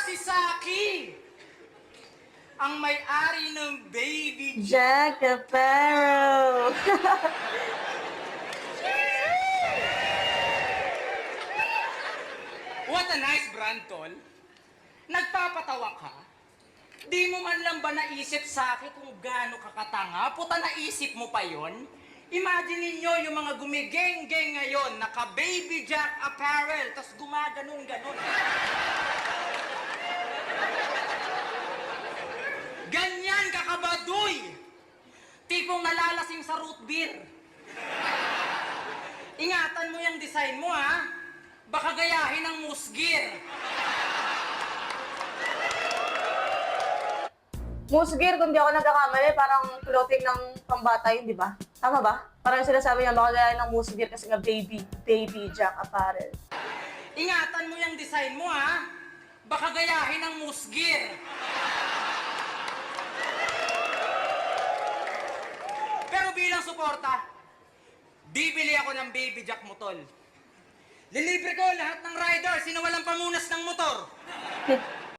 si Saki! Ang may-ari ng Baby Jack Apparel. What a nice brand, tol. Nagpapatawa ka? Di mo man lang ba naisip sa akin kung gaano kakatanga? Puta, naisip mo pa yon? Imagine ninyo yung mga gumigeng-geng ngayon, naka-Baby Jack Apparel, tas gumaganon-ganon. Ganyan kakabaduy! Tipong nalalasing sa root beer. Ingatan mo yung design mo, ha? Baka gayahin ng musgir. Musgir, kung di ako nagkakamali, parang clothing ng pambata yun, di ba? Tama ba? Parang sinasabi niya, baka gaya ng Musgir kasi nga baby Jack Apparel. Ingatan mo yung design mo, ha? Baka gayahin ng musgir. Pero bilang suporta, bibili ako ng Baby Jack mo, tol. Lilibre ko lahat ng rider, sino walang pamunas ng motor.